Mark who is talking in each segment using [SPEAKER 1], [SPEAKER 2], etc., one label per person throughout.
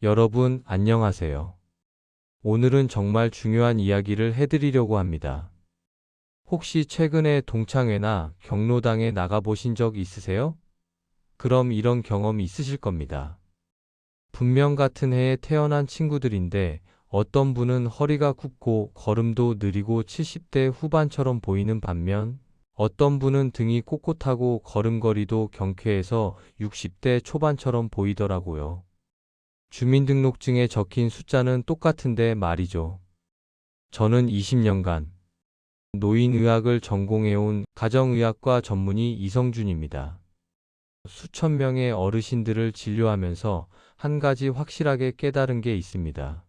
[SPEAKER 1] 여러분, 안녕하세요. 오늘은 정말 중요한 이야기를 해드리려고 합니다. 혹시 최근에 동창회나 경로당에 나가보신 적 있으세요? 그럼 이런 경험이 있으실 겁니다. 분명 같은 해에 태어난 친구들인데 어떤 분은 허리가 굽고 걸음도 느리고 70대 후반처럼 보이는 반면 어떤 분은 등이 꼿꼿하고 걸음걸이도 경쾌해서 60대 초반처럼 보이더라고요. 주민등록증에 적힌 숫자는 똑같은데 말이죠. 저는 20년간 노인의학을 전공해온 가정의학과 전문의 이성준입니다. 수천 명의 어르신들을 진료하면서 한 가지 확실하게 깨달은 게 있습니다.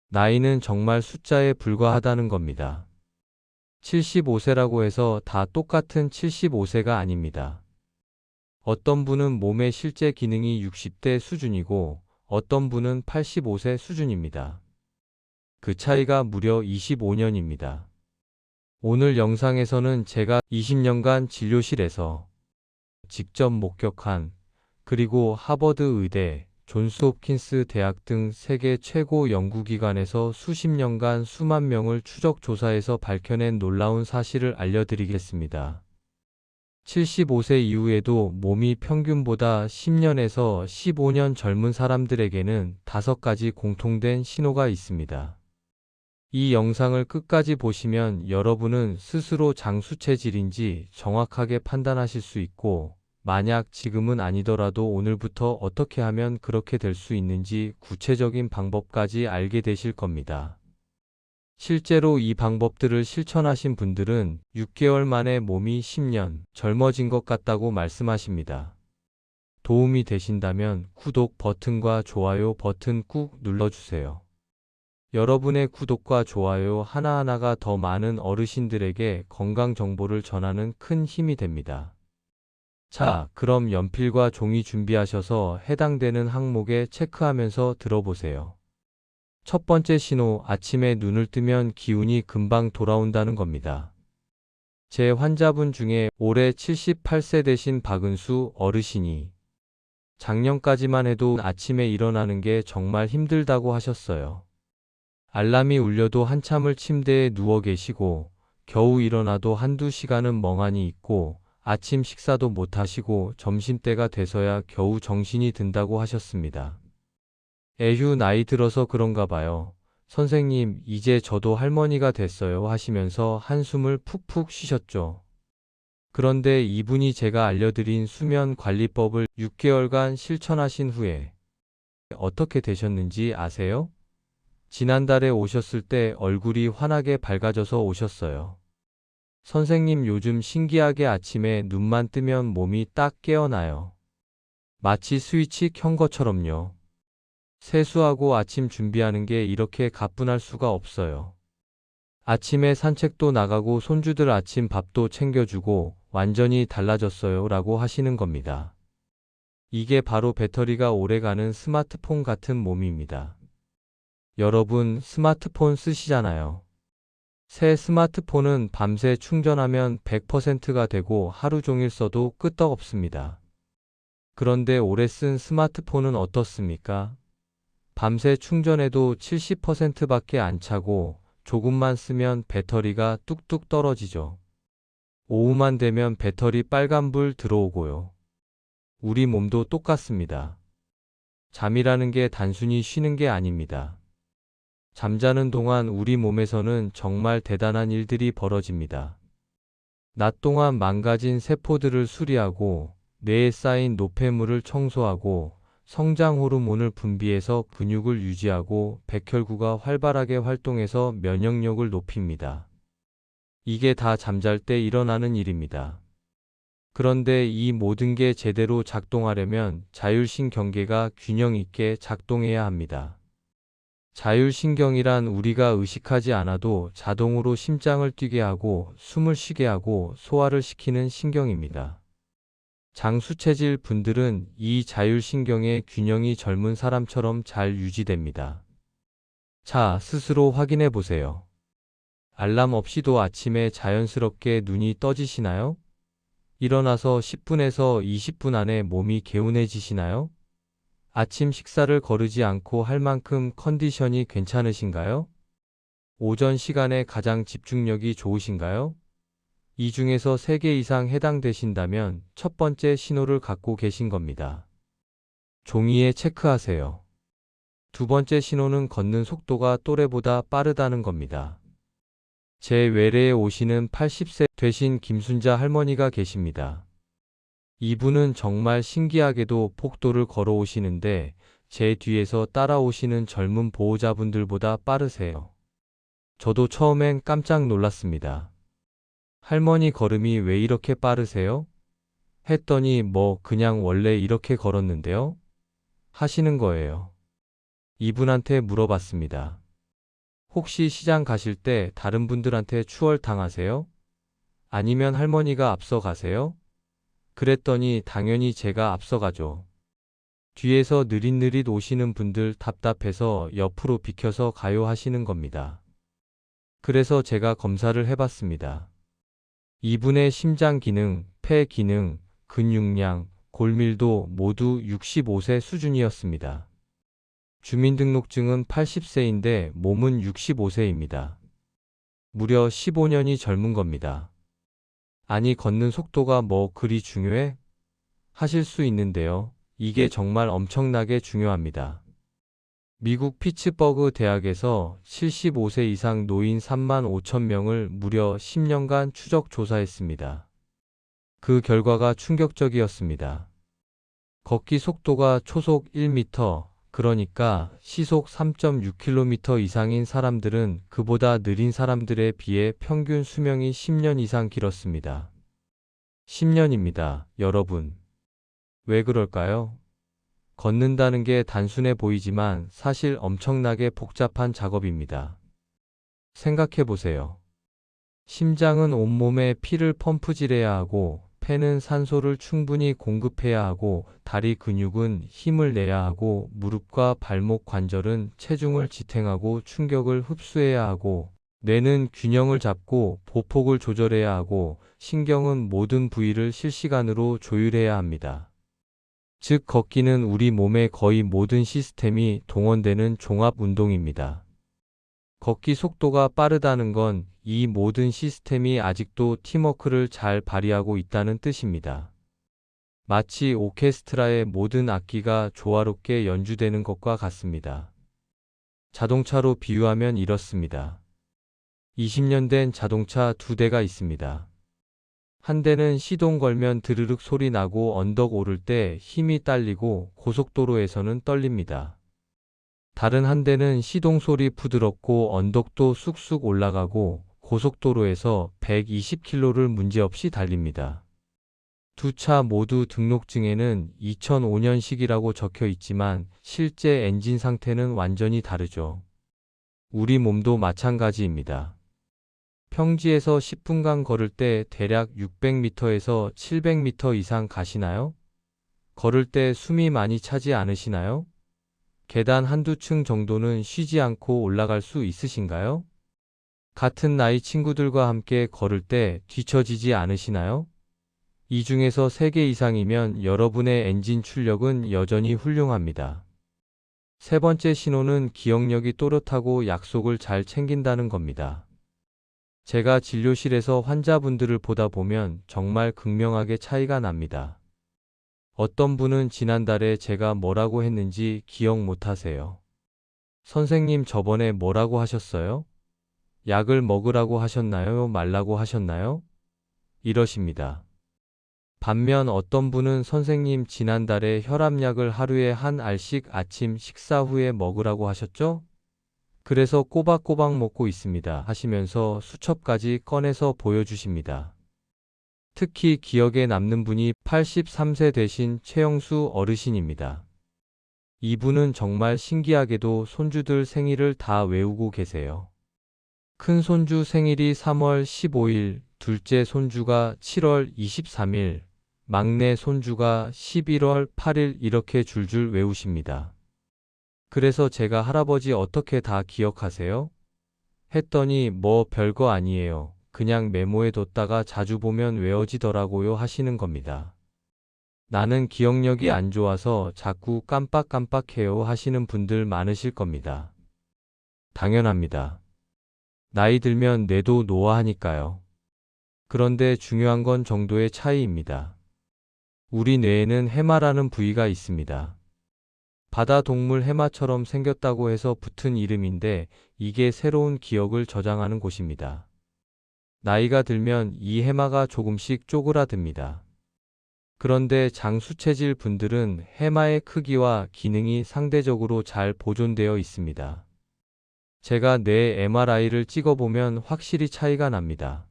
[SPEAKER 1] 나이는 정말 숫자에 불과하다는 겁니다. 75세라고 해서 다 똑같은 75세가 아닙니다. 어떤 분은 몸의 실제 기능이 60대 수준이고 어떤 분은 85세 수준입니다. 그 차이가 무려 25년입니다. 오늘 영상에서는 제가 20년간 진료실에서 직접 목격한 그리고 하버드 의대, 존스 홉킨스 대학 등 세계 최고 연구기관에서 수십 년간 수만 명을 추적 조사해서 밝혀낸 놀라운 사실을 알려드리겠습니다. 75세 이후에도 몸이 평균보다 10년에서 15년 젊은 사람들에게는 5가지 공통된 신호가 있습니다. 이 영상을 끝까지 보시면 여러분은 스스로 장수 체질인지 정확하게 판단하실 수 있고, 만약 지금은 아니더라도 오늘부터 어떻게 하면 그렇게 될 수 있는지 구체적인 방법까지 알게 되실 겁니다. 실제로 이 방법들을 실천하신 분들은 6개월 만에 몸이 10년 젊어진 것 같다고 말씀하십니다. 도움이 되신다면 구독 버튼과 좋아요 버튼 꾹 눌러주세요. 여러분의 구독과 좋아요 하나하나가 더 많은 어르신들에게 건강 정보를 전하는 큰 힘이 됩니다. 자, 그럼 연필과 종이 준비하셔서 해당되는 항목에 체크하면서 들어보세요. 첫 번째 신호, 아침에 눈을 뜨면 기운이 금방 돌아온다는 겁니다. 제 환자분 중에 올해 78세 되신 박은수 어르신이 작년까지만 해도 아침에 일어나는 게 정말 힘들다고 하셨어요. 알람이 울려도 한참을 침대에 누워 계시고 겨우 일어나도 한두 시간은 멍하니 있고 아침 식사도 못 하시고 점심때가 돼서야 겨우 정신이 든다고 하셨습니다. 에휴, 나이 들어서 그런가 봐요. 선생님, 이제 저도 할머니가 됐어요 하시면서 한숨을 푹푹 쉬셨죠. 그런데 이분이 제가 알려드린 수면 관리법을 6개월간 실천하신 후에 어떻게 되셨는지 아세요? 지난달에 오셨을 때 얼굴이 환하게 밝아져서 오셨어요. 선생님, 요즘 신기하게 아침에 눈만 뜨면 몸이 딱 깨어나요. 마치 스위치 켠 것처럼요. 세수하고 아침 준비하는 게 이렇게 가뿐할 수가 없어요. 아침에 산책도 나가고 손주들 아침 밥도 챙겨주고 완전히 달라졌어요 라고 하시는 겁니다. 이게 바로 배터리가 오래가는 스마트폰 같은 몸입니다. 여러분, 스마트폰 쓰시잖아요. 새 스마트폰은 밤새 충전하면 100%가 되고 하루 종일 써도 끄떡없습니다. 그런데 오래 쓴 스마트폰은 어떻습니까? 밤새 충전해도 70%밖에 안 차고 조금만 쓰면 배터리가 뚝뚝 떨어지죠. 오후만 되면 배터리 빨간불 들어오고요. 우리 몸도 똑같습니다. 잠이라는 게 단순히 쉬는 게 아닙니다. 잠자는 동안 우리 몸에서는 정말 대단한 일들이 벌어집니다. 낮 동안 망가진 세포들을 수리하고 뇌에 쌓인 노폐물을 청소하고 성장 호르몬을 분비해서 근육을 유지하고 백혈구가 활발하게 활동해서 면역력을 높입니다. 이게 다 잠잘 때 일어나는 일입니다. 그런데 이 모든 게 제대로 작동하려면 자율신경계가 균형 있게 작동해야 합니다. 자율신경이란 우리가 의식하지 않아도 자동으로 심장을 뛰게 하고 숨을 쉬게 하고 소화를 시키는 신경입니다. 장수체질 분들은 이 자율신경의 균형이 젊은 사람처럼 잘 유지됩니다. 자, 스스로 확인해 보세요. 알람 없이도 아침에 자연스럽게 눈이 떠지시나요? 일어나서 10분에서 20분 안에 몸이 개운해지시나요? 아침 식사를 거르지 않고 할 만큼 컨디션이 괜찮으신가요? 오전 시간에 가장 집중력이 좋으신가요? 이 중에서 3개 이상 해당되신다면 첫 번째 신호를 갖고 계신 겁니다. 종이에 체크하세요. 두 번째 신호는 걷는 속도가 또래보다 빠르다는 겁니다. 제 외래에 오시는 80세 되신 김순자 할머니가 계십니다. 이분은 정말 신기하게도 복도를 걸어오시는데 제 뒤에서 따라오시는 젊은 보호자분들보다 빠르세요. 저도 처음엔 깜짝 놀랐습니다. 할머니 걸음이 왜 이렇게 빠르세요? 했더니 그냥 원래 이렇게 걸었는데요? 하시는 거예요. 이분한테 물어봤습니다. 혹시 시장 가실 때 다른 분들한테 추월당하세요? 아니면 할머니가 앞서 가세요? 그랬더니 당연히 제가 앞서가죠. 뒤에서 느릿느릿 오시는 분들 답답해서 옆으로 비켜서 가요 하시는 겁니다. 그래서 제가 검사를 해봤습니다. 이분의 심장 기능, 폐 기능, 근육량, 골밀도 모두 65세 수준이었습니다. 주민등록증은 80세인데 몸은 65세입니다. 무려 15년이 젊은 겁니다. 아니, 걷는 속도가 그리 중요해? 하실 수 있는데요. 이게 정말 엄청나게 중요합니다. 미국 피츠버그 대학에서 75세 이상 노인 3만 5천 명을 무려 10년간 추적 조사했습니다. 그 결과가 충격적이었습니다. 걷기 속도가 초속 1m, 그러니까 시속 3.6km 이상인 사람들은 그보다 느린 사람들에 비해 평균 수명이 10년 이상 길었습니다. 10년입니다, 여러분. 왜 그럴까요? 걷는다는 게 단순해 보이지만 사실 엄청나게 복잡한 작업입니다. 생각해 보세요. 심장은 온몸에 피를 펌프질해야 하고, 폐는 산소를 충분히 공급해야 하고, 다리 근육은 힘을 내야 하고, 무릎과 발목 관절은 체중을 지탱하고 충격을 흡수해야 하고, 뇌는 균형을 잡고 보폭을 조절해야 하고, 신경은 모든 부위를 실시간으로 조율해야 합니다. 즉, 걷기는 우리 몸의 거의 모든 시스템이 동원되는 종합 운동입니다. 걷기 속도가 빠르다는 건 이 모든 시스템이 아직도 팀워크를 잘 발휘하고 있다는 뜻입니다. 마치 오케스트라의 모든 악기가 조화롭게 연주되는 것과 같습니다. 자동차로 비유하면 이렇습니다. 20년 된 자동차 2대가 있습니다. 한 대는 시동 걸면 드르륵 소리 나고 언덕 오를 때 힘이 딸리고 고속도로에서는 떨립니다. 다른 한 대는 시동 소리 부드럽고 언덕도 쑥쑥 올라가고 고속도로에서 120km를 문제없이 달립니다. 두 차 모두 등록증에는 2005년식이라고 적혀 있지만 실제 엔진 상태는 완전히 다르죠. 우리 몸도 마찬가지입니다. 평지에서 10분간 걸을 때 대략 600m에서 700m 이상 가시나요? 걸을 때 숨이 많이 차지 않으시나요? 계단 한두 층 정도는 쉬지 않고 올라갈 수 있으신가요? 같은 나이 친구들과 함께 걸을 때 뒤처지지 않으시나요? 이 중에서 3개 이상이면 여러분의 엔진 출력은 여전히 훌륭합니다. 세 번째 신호는 기억력이 또렷하고 약속을 잘 챙긴다는 겁니다. 제가 진료실에서 환자분들을 보다 보면 정말 극명하게 차이가 납니다. 어떤 분은 지난달에 제가 뭐라고 했는지 기억 못 하세요. 선생님, 저번에 뭐라고 하셨어요? 약을 먹으라고 하셨나요? 말라고 하셨나요? 이러십니다. 반면 어떤 분은 선생님, 지난달에 혈압약을 하루에 한 알씩 아침 식사 후에 먹으라고 하셨죠? 그래서 꼬박꼬박 먹고 있습니다 하시면서 수첩까지 꺼내서 보여주십니다. 특히 기억에 남는 분이 83세 되신 최영수 어르신입니다. 이분은 정말 신기하게도 손주들 생일을 다 외우고 계세요. 큰 손주 생일이 3월 15일, 둘째 손주가 7월 23일, 막내 손주가 11월 8일 이렇게 줄줄 외우십니다. 그래서 제가 할아버지 어떻게 다 기억하세요? 했더니 별거 아니에요. 그냥 메모해 뒀다가 자주 보면 외워지더라고요 하시는 겁니다. 나는 기억력이 안 좋아서 자꾸 깜빡깜빡해요 하시는 분들 많으실 겁니다. 당연합니다. 나이 들면 뇌도 노화하니까요. 그런데 중요한 건 정도의 차이입니다. 우리 뇌에는 해마라는 부위가 있습니다. 바다 동물 해마처럼 생겼다고 해서 붙은 이름인데 이게 새로운 기억을 저장하는 곳입니다. 나이가 들면 이 해마가 조금씩 쪼그라듭니다. 그런데 장수체질 분들은 해마의 크기와 기능이 상대적으로 잘 보존되어 있습니다. 제가 뇌 MRI를 찍어보면 확실히 차이가 납니다.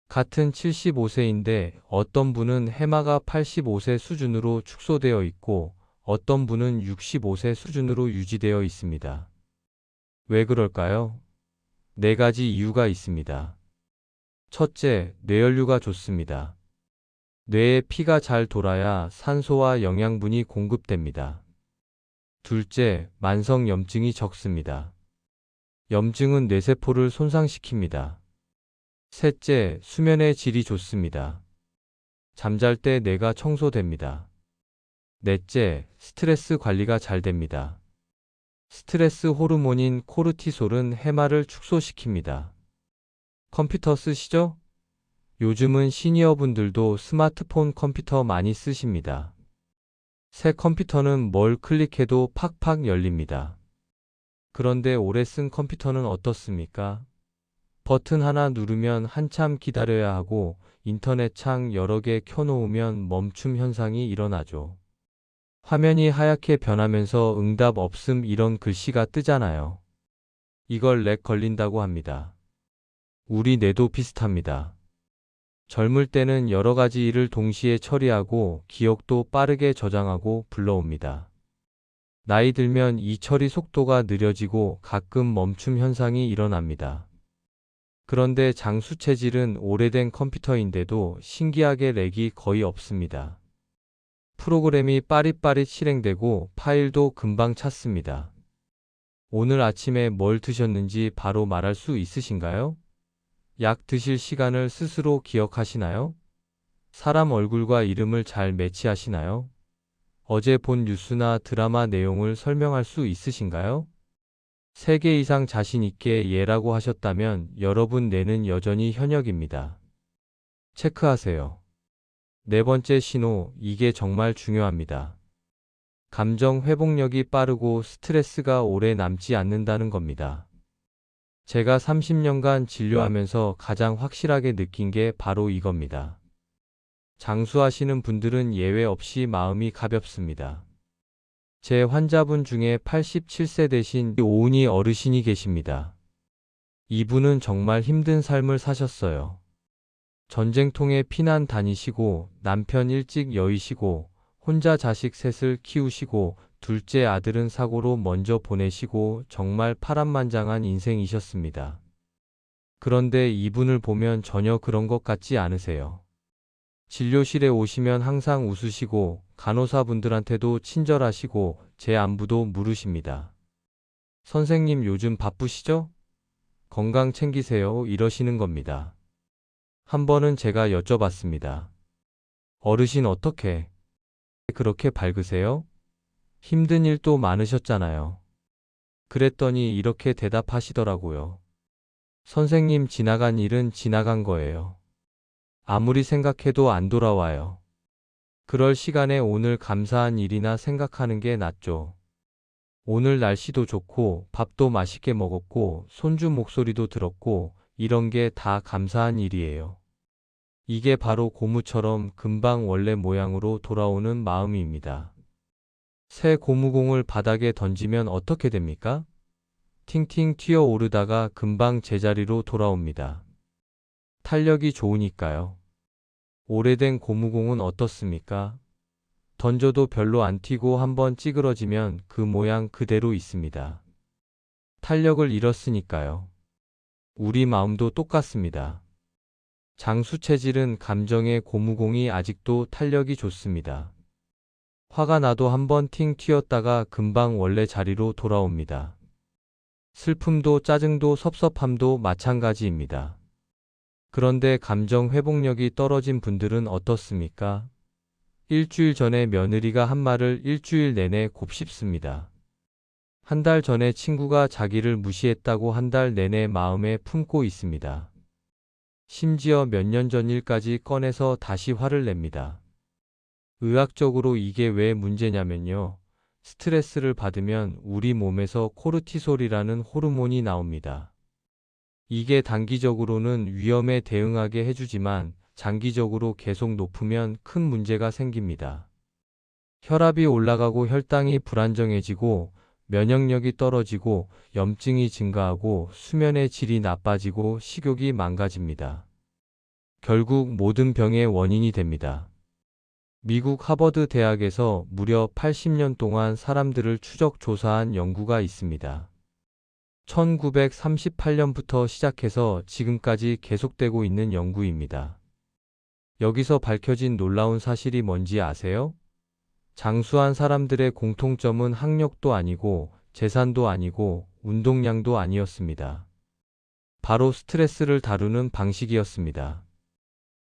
[SPEAKER 1] 같은 75세인데 어떤 분은 해마가 85세 수준으로 축소되어 있고 어떤 분은 65세 수준으로 유지되어 있습니다. 왜 그럴까요? 네 가지 이유가 있습니다. 첫째, 뇌연류가 좋습니다. 뇌에 피가 잘 돌아야 산소와 영양분이 공급됩니다. 둘째, 만성 염증이 적습니다. 염증은 뇌세포를 손상시킵니다. 셋째, 수면의 질이 좋습니다. 잠잘 때 뇌가 청소됩니다. 넷째, 스트레스 관리가 잘 됩니다. 스트레스 호르몬인 코르티솔은 해마를 축소시킵니다. 컴퓨터 쓰시죠? 요즘은 시니어분들도 스마트폰 컴퓨터 많이 쓰십니다. 새 컴퓨터는 뭘 클릭해도 팍팍 열립니다. 그런데 오래 쓴 컴퓨터는 어떻습니까? 버튼 하나 누르면 한참 기다려야 하고 인터넷 창 여러 개 켜놓으면 멈춤 현상이 일어나죠. 화면이 하얗게 변하면서 응답 없음 이런 글씨가 뜨잖아요. 이걸 렉 걸린다고 합니다. 우리 뇌도 비슷합니다. 젊을 때는 여러 가지 일을 동시에 처리하고 기억도 빠르게 저장하고 불러옵니다. 나이 들면 이 처리 속도가 느려지고 가끔 멈춤 현상이 일어납니다. 그런데 장수 체질은 오래된 컴퓨터인데도 신기하게 렉이 거의 없습니다. 프로그램이 빠릿빠릿 실행되고 파일도 금방 찾습니다. 오늘 아침에 뭘 드셨는지 바로 말할 수 있으신가요? 약 드실 시간을 스스로 기억하시나요? 사람 얼굴과 이름을 잘 매치하시나요? 어제 본 뉴스나 드라마 내용을 설명할 수 있으신가요? 3개 이상 자신 있게 예라고 하셨다면 여러분 뇌는 여전히 현역입니다. 체크하세요. 네 번째 신호, 이게 정말 중요합니다. 감정 회복력이 빠르고 스트레스가 오래 남지 않는다는 겁니다. 제가 30년간 진료하면서 가장 확실하게 느낀 게 바로 이겁니다. 장수하시는 분들은 예외 없이 마음이 가볍습니다. 제 환자분 중에 87세 되신 오은희 어르신이 계십니다. 이분은 정말 힘든 삶을 사셨어요. 전쟁통에 피난 다니시고 남편 일찍 여의시고 혼자 자식 셋을 키우시고 둘째 아들은 사고로 먼저 보내시고 정말 파란만장한 인생이셨습니다. 그런데 이분을 보면 전혀 그런 것 같지 않으세요? 진료실에 오시면 항상 웃으시고 간호사분들한테도 친절하시고 제 안부도 물으십니다. 선생님 요즘 바쁘시죠? 건강 챙기세요 이러시는 겁니다. 한 번은 제가 여쭤봤습니다. 어르신 어떻게 그렇게 밝으세요? 힘든 일도 많으셨잖아요. 그랬더니 이렇게 대답하시더라고요. 선생님 지나간 일은 지나간 거예요. 아무리 생각해도 안 돌아와요. 그럴 시간에 오늘 감사한 일이나 생각하는 게 낫죠. 오늘 날씨도 좋고 밥도 맛있게 먹었고 손주 목소리도 들었고 이런 게 다 감사한 일이에요. 이게 바로 고무처럼 금방 원래 모양으로 돌아오는 마음입니다. 새 고무공을 바닥에 던지면 어떻게 됩니까? 팅팅 튀어 오르다가 금방 제자리로 돌아옵니다. 탄력이 좋으니까요. 오래된 고무공은 어떻습니까? 던져도 별로 안 튀고 한번 찌그러지면 그 모양 그대로 있습니다. 탄력을 잃었으니까요. 우리 마음도 똑같습니다. 장수 체질은 감정의 고무공이 아직도 탄력이 좋습니다. 화가 나도 한번 팅 튀었다가 금방 원래 자리로 돌아옵니다. 슬픔도 짜증도 섭섭함도 마찬가지입니다. 그런데 감정 회복력이 떨어진 분들은 어떻습니까? 일주일 전에 며느리가 한 말을 일주일 내내 곱씹습니다. 한 달 전에 친구가 자기를 무시했다고 한 달 내내 마음에 품고 있습니다. 심지어 몇 년 전 일까지 꺼내서 다시 화를 냅니다. 의학적으로 이게 왜 문제냐면요. 스트레스를 받으면 우리 몸에서 코르티솔이라는 호르몬이 나옵니다. 이게 단기적으로는 위험에 대응하게 해주지만 장기적으로 계속 높으면 큰 문제가 생깁니다. 혈압이 올라가고 혈당이 불안정해지고 면역력이 떨어지고 염증이 증가하고 수면의 질이 나빠지고 식욕이 망가집니다. 결국 모든 병의 원인이 됩니다. 미국 하버드 대학에서 무려 80년 동안 사람들을 추적 조사한 연구가 있습니다. 1938년부터 시작해서 지금까지 계속되고 있는 연구입니다. 여기서 밝혀진 놀라운 사실이 뭔지 아세요? 장수한 사람들의 공통점은 학력도 아니고 재산도 아니고 운동량도 아니었습니다. 바로 스트레스를 다루는 방식이었습니다.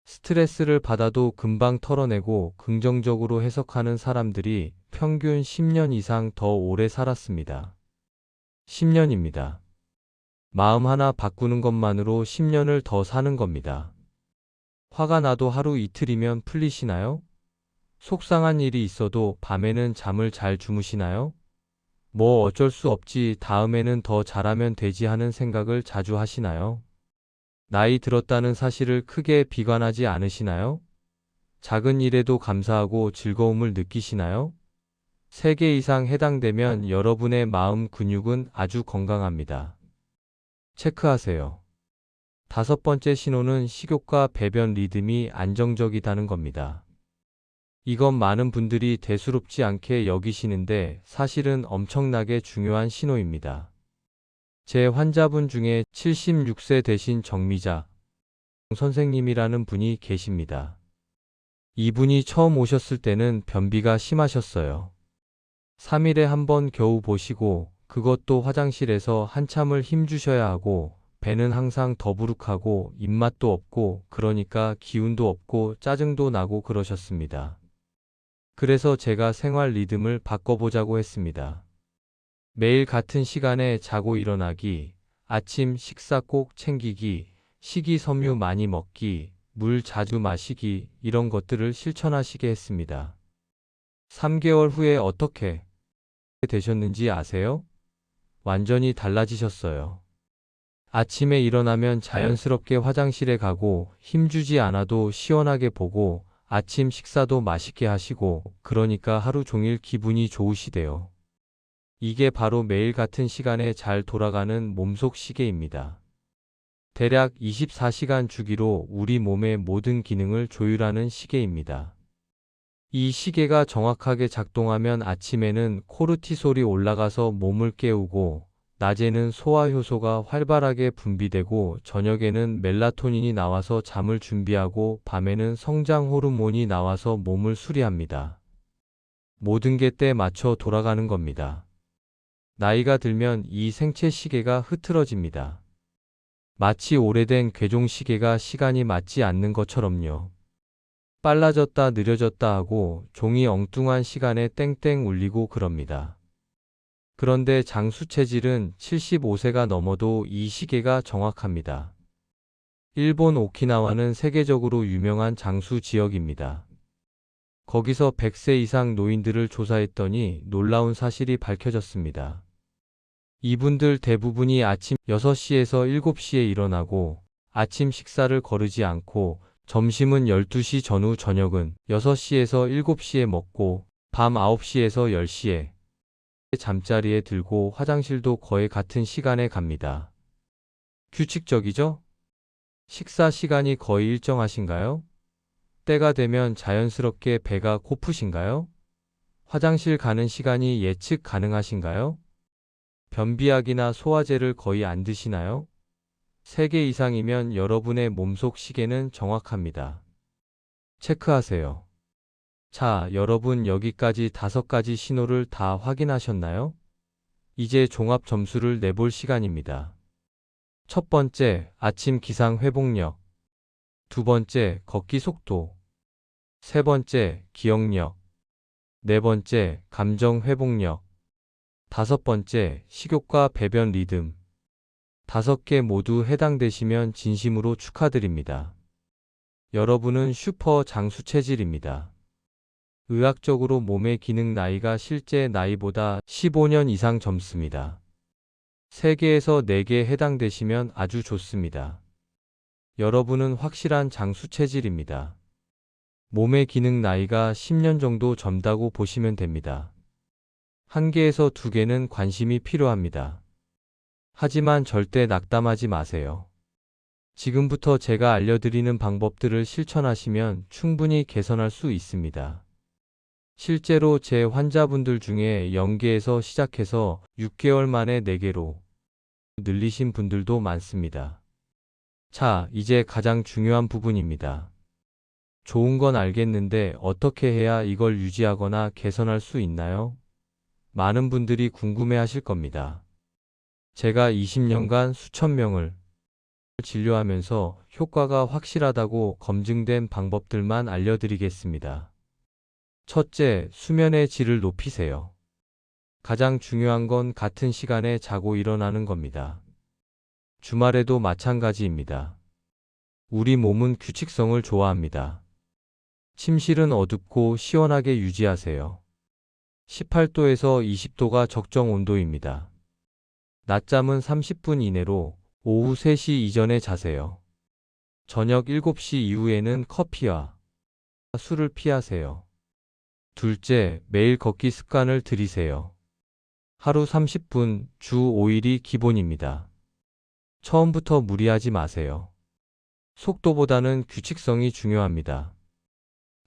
[SPEAKER 1] 스트레스를 받아도 금방 털어내고 긍정적으로 해석하는 사람들이 평균 10년 이상 더 오래 살았습니다. 10년입니다. 마음 하나 바꾸는 것만으로 10년을 더 사는 겁니다. 화가 나도 하루 이틀이면 풀리시나요? 속상한 일이 있어도 밤에는 잠을 잘 주무시나요? 뭐 어쩔 수 없지, 다음에는 더 잘하면 되지 하는 생각을 자주 하시나요? 나이 들었다는 사실을 크게 비관하지 않으시나요? 작은 일에도 감사하고 즐거움을 느끼시나요? 3개 이상 해당되면 여러분의 마음 근육은 아주 건강합니다. 체크하세요. 5번째 신호는 식욕과 배변 리듬이 안정적이다는 겁니다. 이건 많은 분들이 대수롭지 않게 여기시는데 사실은 엄청나게 중요한 신호입니다. 제 환자분 중에 76세 되신 정미자 선생님이라는 분이 계십니다. 이분이 처음 오셨을 때는 변비가 심하셨어요. 3일에 한 번 겨우 보시고 그것도 화장실에서 한참을 힘주셔야 하고 배는 항상 더부룩하고 입맛도 없고 그러니까 기운도 없고 짜증도 나고 그러셨습니다. 그래서 제가 생활 리듬을 바꿔보자고 했습니다. 매일 같은 시간에 자고 일어나기, 아침 식사 꼭 챙기기, 식이섬유 많이 먹기, 물 자주 마시기 이런 것들을 실천하시게 했습니다. 3개월 후에 어떻게 되셨는지 아세요? 완전히 달라지셨어요. 아침에 일어나면 자연스럽게 화장실에 가고 힘주지 않아도 시원하게 보고 아침 식사도 맛있게 하시고 그러니까 하루 종일 기분이 좋으시대요. 이게 바로 매일 같은 시간에 잘 돌아가는 몸속 시계입니다. 대략 24시간 주기로 우리 몸의 모든 기능을 조율하는 시계입니다. 이 시계가 정확하게 작동하면 아침에는 코르티솔이 올라가서 몸을 깨우고 낮에는 소화효소가 활발하게 분비되고 저녁에는 멜라토닌이 나와서 잠을 준비하고 밤에는 성장 호르몬이 나와서 몸을 수리합니다. 모든 게 때 맞춰 돌아가는 겁니다. 나이가 들면 이 생체 시계가 흐트러집니다. 마치 오래된 괴종 시계가 시간이 맞지 않는 것처럼요. 빨라졌다 느려졌다 하고 종이 엉뚱한 시간에 땡땡 울리고 그럽니다. 그런데 장수 체질은 75세가 넘어도 이 시계가 정확합니다. 일본 오키나와는 세계적으로 유명한 장수 지역입니다. 거기서 100세 이상 노인들을 조사했더니 놀라운 사실이 밝혀졌습니다. 이분들 대부분이 아침 6시에서 7시에 일어나고 아침 식사를 거르지 않고 점심은 12시 전후 저녁은 6시에서 7시에 먹고 밤 9시에서 10시에 잠자리에 들고 화장실도 거의 같은 시간에 갑니다. 규칙적이죠? 식사 시간이 거의 일정하신가요? 때가 되면 자연스럽게 배가 고프신가요? 화장실 가는 시간이 예측 가능하신가요? 변비약이나 소화제를 거의 안 드시나요? 3개 이상이면 여러분의 몸속 시계는 정확합니다. 체크하세요. 자, 여러분 여기까지 5가지 신호를 다 확인하셨나요? 이제 종합 점수를 내볼 시간입니다. 첫 번째, 아침 기상 회복력. 두 번째, 걷기 속도. 세 번째, 기억력. 네 번째, 감정 회복력. 다섯 번째, 식욕과 배변 리듬. 5개 모두 해당되시면 진심으로 축하드립니다. 여러분은 슈퍼 장수 체질입니다. 의학적으로 몸의 기능 나이가 실제 나이보다 15년 이상 젊습니다. 3개에서 4개 해당되시면 아주 좋습니다. 여러분은 확실한 장수 체질입니다. 몸의 기능 나이가 10년 정도 젊다고 보시면 됩니다. 1개에서 2개는 관심이 필요합니다. 하지만 절대 낙담하지 마세요. 지금부터 제가 알려드리는 방법들을 실천하시면 충분히 개선할 수 있습니다. 실제로 제 환자분들 중에 0개에서 시작해서 6개월 만에 4개로 늘리신 분들도 많습니다. 자, 이제 가장 중요한 부분입니다. 좋은 건 알겠는데 어떻게 해야 이걸 유지하거나 개선할 수 있나요? 많은 분들이 궁금해 하실 겁니다. 제가 20년간 수천 명을 진료하면서 효과가 확실하다고 검증된 방법들만 알려드리겠습니다. 첫째, 수면의 질을 높이세요. 가장 중요한 건 같은 시간에 자고 일어나는 겁니다. 주말에도 마찬가지입니다. 우리 몸은 규칙성을 좋아합니다. 침실은 어둡고 시원하게 유지하세요. 18도에서 20도가 적정 온도입니다. 낮잠은 30분 이내로 오후 3시 이전에 자세요. 저녁 7시 이후에는 커피와 술을 피하세요. 둘째, 매일 걷기 습관을 들이세요. 하루 30분, 주 5일이 기본입니다. 처음부터 무리하지 마세요. 속도보다는 규칙성이 중요합니다.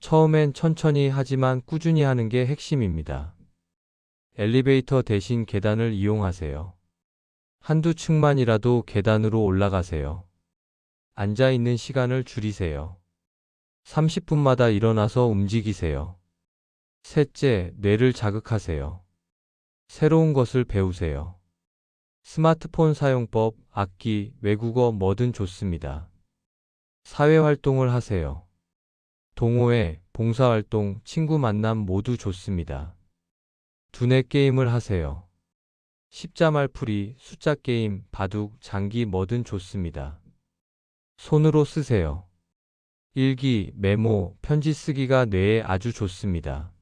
[SPEAKER 1] 처음엔 천천히 하지만 꾸준히 하는 게 핵심입니다. 엘리베이터 대신 계단을 이용하세요. 한두 층만이라도 계단으로 올라가세요. 앉아 있는 시간을 줄이세요. 30분마다 일어나서 움직이세요. 셋째, 뇌를 자극하세요. 새로운 것을 배우세요. 스마트폰 사용법, 악기, 외국어 뭐든 좋습니다. 사회활동을 하세요. 동호회, 봉사활동, 친구 만남 모두 좋습니다. 두뇌 게임을 하세요. 십자말풀이, 숫자 게임, 바둑, 장기 뭐든 좋습니다. 손으로 쓰세요. 일기, 메모, 편지 쓰기가 뇌에 아주 좋습니다.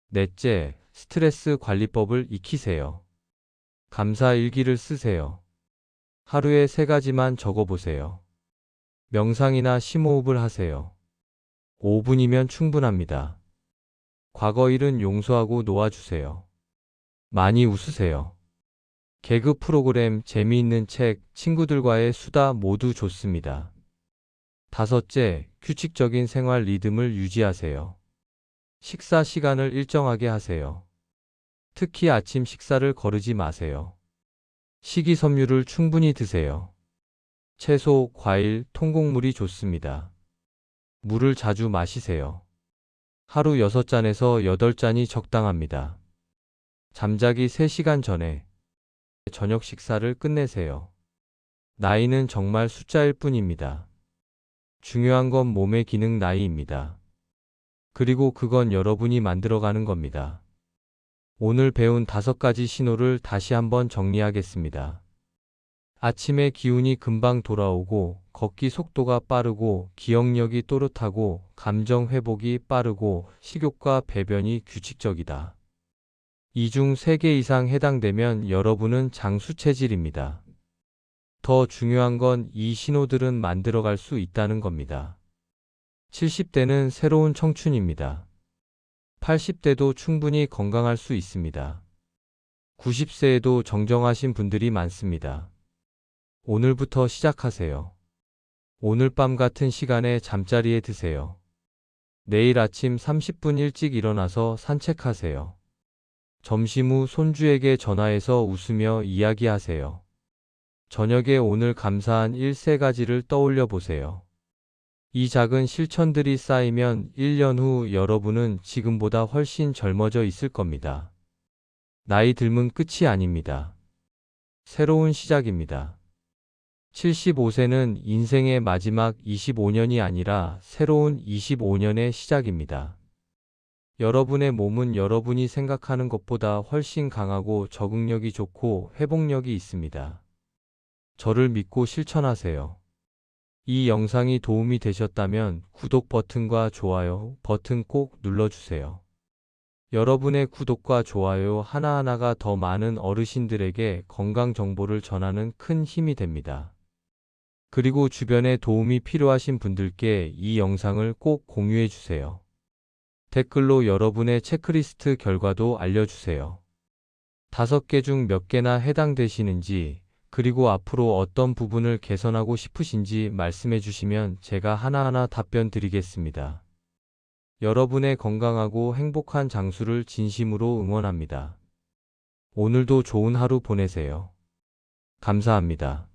[SPEAKER 1] 넷째, 스트레스 관리법을 익히세요. 감사 일기를 쓰세요. 하루에 3가지만 적어보세요. 명상이나 심호흡을 하세요. 5분이면 충분합니다. 과거 일은 용서하고 놓아주세요. 많이 웃으세요. 개그 프로그램, 재미있는 책, 친구들과의 수다 모두 좋습니다. 다섯째, 규칙적인 생활 리듬을 유지하세요. 식사 시간을 일정하게 하세요. 특히 아침 식사를 거르지 마세요. 식이섬유를 충분히 드세요. 채소, 과일, 통곡물이 좋습니다. 물을 자주 마시세요. 하루 6잔에서 8잔이 적당합니다. 잠자기 3시간 전에 저녁 식사를 끝내세요. 나이는 정말 숫자일 뿐입니다. 중요한 건 몸의 기능 나이입니다. 그리고 그건 여러분이 만들어가는 겁니다. 오늘 배운 5가지 신호를 다시 한번 정리하겠습니다. 아침에 기운이 금방 돌아오고, 걷기 속도가 빠르고, 기억력이 또렷하고, 감정 회복이 빠르고, 식욕과 배변이 규칙적이다. 이 중 3개 이상 해당되면 여러분은 장수 체질입니다. 더 중요한 건 이 신호들은 만들어갈 수 있다는 겁니다. 70대는 새로운 청춘입니다. 80대도 충분히 건강할 수 있습니다. 90세에도 정정하신 분들이 많습니다. 오늘부터 시작하세요. 오늘 밤 같은 시간에 잠자리에 드세요. 내일 아침 30분 일찍 일어나서 산책하세요. 점심 후 손주에게 전화해서 웃으며 이야기하세요. 저녁에 오늘 감사한 일 3가지를 떠올려 보세요. 이 작은 실천들이 쌓이면 1년 후 여러분은 지금보다 훨씬 젊어져 있을 겁니다. 나이 들면 끝이 아닙니다. 새로운 시작입니다. 75세는 인생의 마지막 25년이 아니라 새로운 25년의 시작입니다. 여러분의 몸은 여러분이 생각하는 것보다 훨씬 강하고 적응력이 좋고 회복력이 있습니다. 저를 믿고 실천하세요. 이 영상이 도움이 되셨다면 구독 버튼과 좋아요 버튼 꼭 눌러주세요. 여러분의 구독과 좋아요 하나하나가 더 많은 어르신들에게 건강 정보를 전하는 큰 힘이 됩니다. 그리고 주변에 도움이 필요하신 분들께 이 영상을 꼭 공유해 주세요. 댓글로 여러분의 체크리스트 결과도 알려주세요. 5개 중 몇 개나 해당되시는지, 그리고 앞으로 어떤 부분을 개선하고 싶으신지 말씀해 주시면 제가 하나하나 답변 드리겠습니다. 여러분의 건강하고 행복한 장수를 진심으로 응원합니다. 오늘도 좋은 하루 보내세요. 감사합니다.